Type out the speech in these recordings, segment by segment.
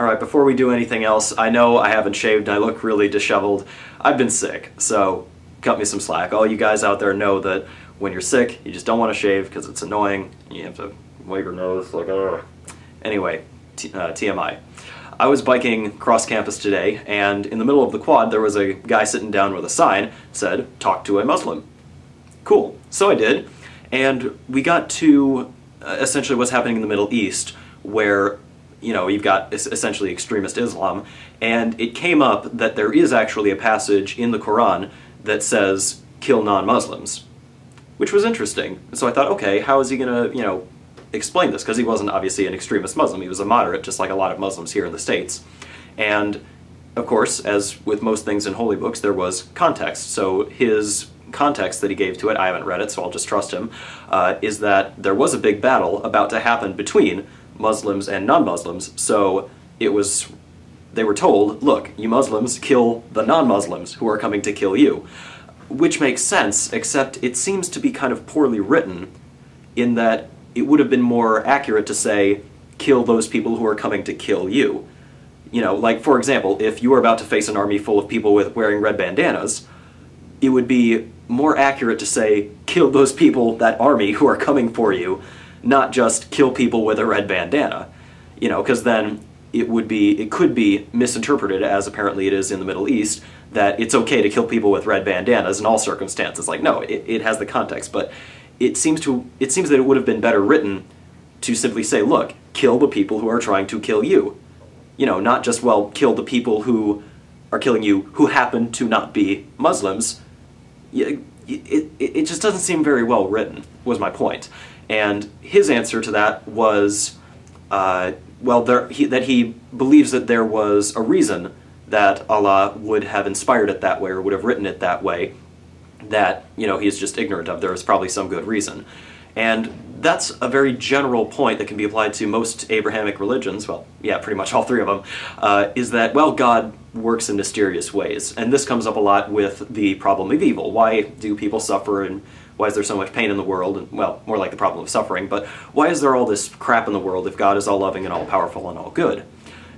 Alright, before we do anything else, I know I haven't shaved and I look really disheveled. I've been sick, so cut me some slack. All you guys out there know that when you're sick, you just don't want to shave because it's annoying. You have to wipe your nose, like, ugh. Anyway, TMI. I was biking across campus today, and in the middle of the quad there was a guy sitting down with a sign that said, "Talk to a Muslim." Cool. So I did, and we got to essentially what's happening in the Middle East, where, you know, you've got essentially extremist Islam, and it came up that there is actually a passage in the Quran that says, "Kill non-Muslims," which was interesting. So I thought, okay, how is he gonna, you know, explain this? Because he wasn't obviously an extremist Muslim, he was a moderate, just like a lot of Muslims here in the States. And, of course, as with most things in holy books, there was context. So his context that he gave to it, I haven't read it, so I'll just trust him, is that there was a big battle about to happen between Muslims and non-Muslims, so they were told, look, you Muslims kill the non-Muslims who are coming to kill you. Which makes sense, except it seems to be kind of poorly written, in that it would have been more accurate to say, kill those people who are coming to kill you. You know, like, for example, if you were about to face an army full of people wearing red bandanas, it would be more accurate to say, kill those people, that army, who are coming for you, not just kill people with a red bandana. You know, because then it could be misinterpreted, as apparently it is in the Middle East, that it's okay to kill people with red bandanas in all circumstances. Like, no, it has the context, but it seems that it would have been better written to simply say, look, kill the people who are trying to kill you. You know, not just, well, kill the people who are killing you who happen to not be Muslims. It just doesn't seem very well written, was my point. And his answer to that was, well, that he believes that there was a reason that Allah would have inspired it that way, or would have written it that way, that, you know, he's just ignorant of. There is probably some good reason. And that's a very general point that can be applied to most Abrahamic religions, well, yeah, pretty much all three of them, is that, well, God works in mysterious ways. And this comes up a lot with the problem of evil. Why do people suffer, and why is there so much pain in the world? And, well, more like the problem of suffering, but why is there all this crap in the world if God is all-loving and all-powerful and all-good?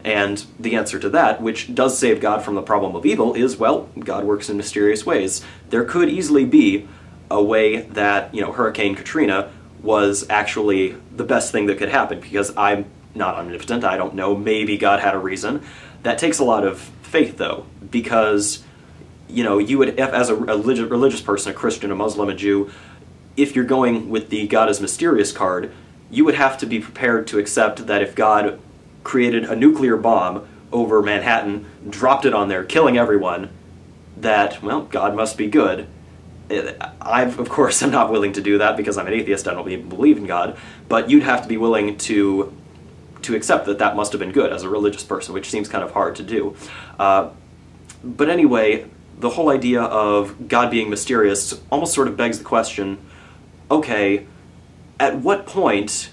And the answer to that, which does save God from the problem of evil, is, well, God works in mysterious ways. There could easily be a way that, you know, Hurricane Katrina was actually the best thing that could happen, because I'm not omnipotent, I don't know, maybe God had a reason. That takes a lot of faith, though, because, you know, you would, as a religious person, a Christian, a Muslim, a Jew, if you're going with the God is mysterious card, you would have to be prepared to accept that if God created a nuclear bomb over Manhattan, dropped it on there, killing everyone, that, well, God must be good. Of course, I'm not willing to do that because I'm an atheist, I don't even believe in God, but you'd have to be willing to accept that that must have been good as a religious person, which seems kind of hard to do. But anyway, the whole idea of God being mysterious almost sort of begs the question, okay, at what point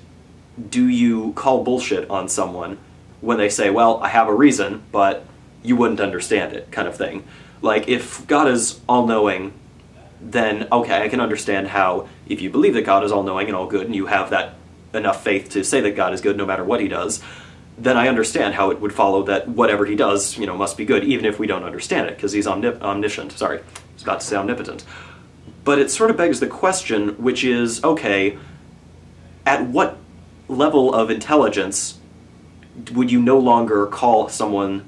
do you call bullshit on someone when they say, well, I have a reason, but you wouldn't understand it, kind of thing? Like, if God is all-knowing, then, okay, I can understand how, if you believe that God is all-knowing and all-good, and you have that enough faith to say that God is good no matter what he does, then I understand how it would follow that whatever he does, you know, must be good, even if we don't understand it, because he's omniscient. Sorry, I was about to say omnipotent. But it sort of begs the question, which is, okay, at what level of intelligence would you no longer call out someone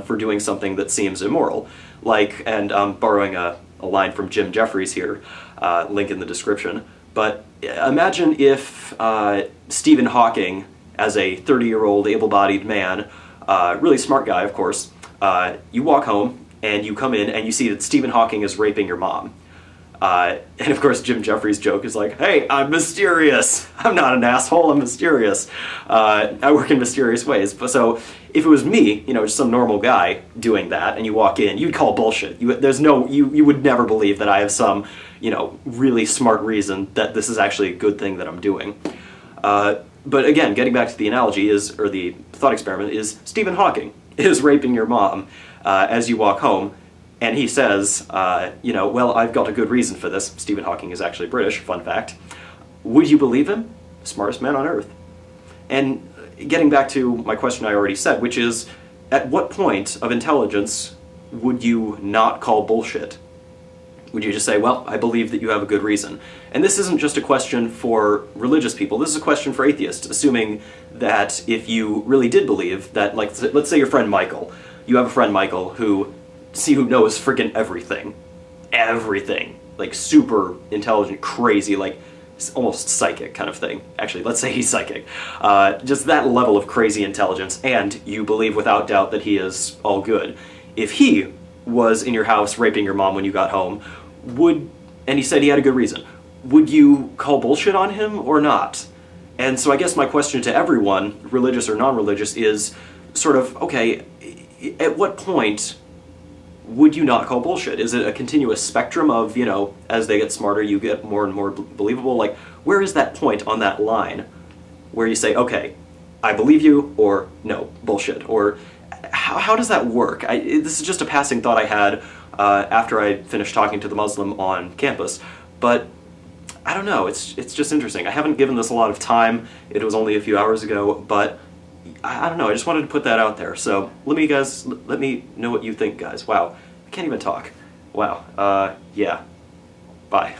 for doing something that seems immoral? Like, and I'm borrowing a line from Jim Jeffries here, link in the description, but imagine if Stephen Hawking, as a 30-year-old able-bodied man, really smart guy, of course, you walk home and you come in and you see that Stephen Hawking is raping your mom. And of course Jim Jeffries' joke is like, hey, I'm mysterious! I'm not an asshole, I'm mysterious. I work in mysterious ways. So if it was me, you know, just some normal guy doing that, and you walk in, you'd call bullshit. You would never believe that I have some, you know, really smart reason that this is actually a good thing that I'm doing. But again, getting back to the analogy or the thought experiment, is Stephen Hawking is raping your mom as you walk home, and he says, you know, well, I've got a good reason for this. Stephen Hawking is actually British, fun fact. Would you believe him? Smartest man on earth. And getting back to my question I already said, which is, at what point of intelligence would you not call bullshit? Would you just say, well, I believe that you have a good reason? And this isn't just a question for religious people, this is a question for atheists, assuming that if you really did believe that, like, let's say your friend Michael, you have a friend Michael who knows freaking everything. Everything. Like, super intelligent, crazy, like, almost psychic kind of thing. Actually, let's say he's psychic. Just that level of crazy intelligence, and you believe without doubt that he is all good. If he was in your house raping your mom when you got home, and he said he had a good reason, would you call bullshit on him or not? And so I guess my question to everyone, religious or non-religious, is sort of, okay, at what point would you not call bullshit? Is it a continuous spectrum of, you know, as they get smarter you get more and more believable? Like, where is that point on that line where you say, okay, I believe you, or no, bullshit? Or how does that work? This is just a passing thought I had after I finished talking to the Muslim on campus, but I don't know, it's just interesting. I haven't given this a lot of time, it was only a few hours ago, but I don't know, I just wanted to put that out there. So let me know what you think, guys. Wow, I can't even talk. Wow, yeah, bye.